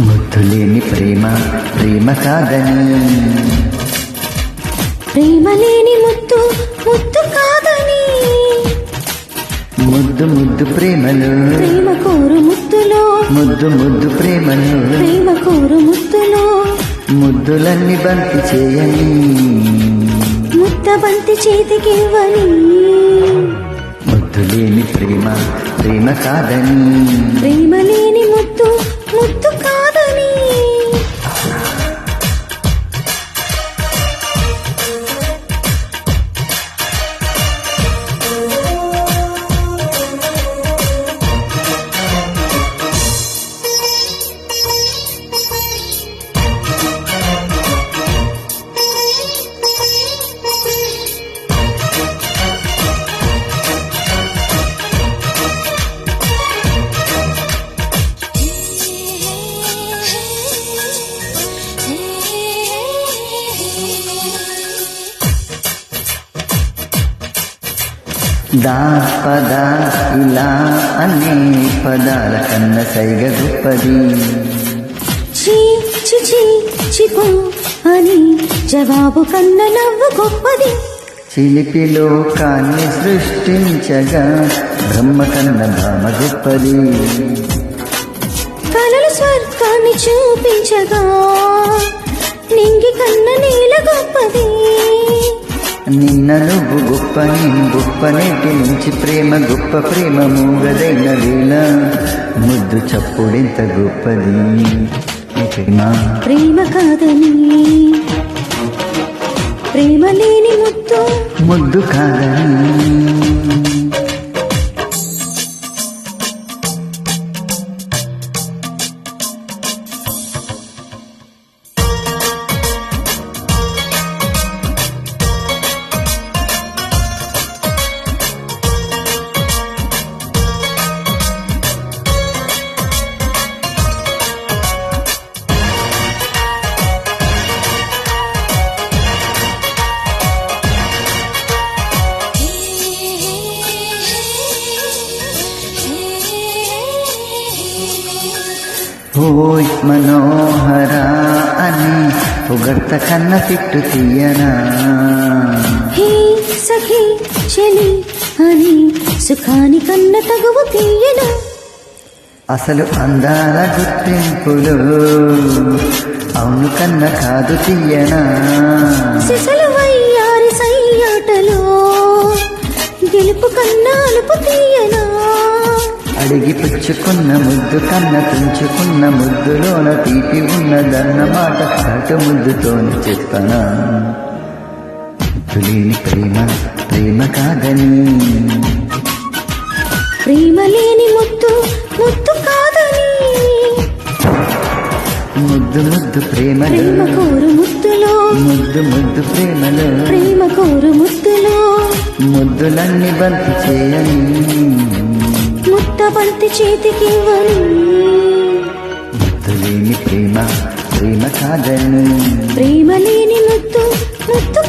ముద్దులేని ప్రేమ ప్రేమ కాదని, ప్రేమ లేని ముద్దు ముద్దు కాదని, ముద్దు ముద్దు ప్రేమలు ప్రేమ కోరు ముద్దులో, ముద్దు ముద్దు ప్రేమలు ప్రేమ కోరు ముద్దులో, ముద్దులన్నీ బంతి చేయని, ముద్ద బంతి చేతికివ్వని. ముద్దులేని ప్రేమ ప్రేమ కాదని, ప్రేమ లేని ముద్దు ముద్దు కాదని. దా పద ఇలా అనే పదాల కన్న సైగ గొప్పది, చీ చిచి చిపో అని జవాబు కన్న నవ్వు గొప్పది. చిలిపిలో కాన్ని సృష్టించగా బ్రహ్మ కన్న భామ గొప్పది, కలలు స్వర్గాన్ని చూపించగా నింగి కన్న నీల గొప్పది. నిన్న నువ్వు గొప్ప నేను గొప్ప నేటి నుంచి ప్రేమ గొప్ప ప్రేమ మూగదైన వేళ ముద్దు చప్పుడెంత గొప్పది. ప్రేమ ప్రేమ కాదని, ప్రేమ లేని ముద్దు ముద్దు కాదని. ఓయ్ మనోహర అని పొగడ్త కన్న తిట్టు తీయనా, హే సఖీ చెలి అని సుఖాని కన్న తగువు తీయనా. అసలు అందాల గుర్తింపులు అవును కన్న కాదు తీయనా, సిసలు వయ్యారి సయ్యాటలో గెలుపు కన్నా అలుపు తీయనా. అడిగి పుచ్చుకున్న ముద్దు కన్న తుంచుకున్న ముద్దులోన తీపి ఉన్నదన్నమాట అటు ముద్దుతోని చెప్పనా. ముద్దులేని ప్రేమ ప్రేమ కాదని, ప్రేమ లేని ముద్దు ముద్దు కాదని. ముద్దు ముద్దు ప్రేమలు ప్రేమ కోరు ముద్దులో, ముద్దు ముద్దు ప్రేమలు ప్రేమ కోరు ముద్దులో, ముద్దులన్నీ బంతి చేయని, ముద్ద బంతి చేతికివ్వని. ముద్దులేని ప్రేమ ప్రేమ కాదని, ప్రేమ లేని ముద్దు ముద్దు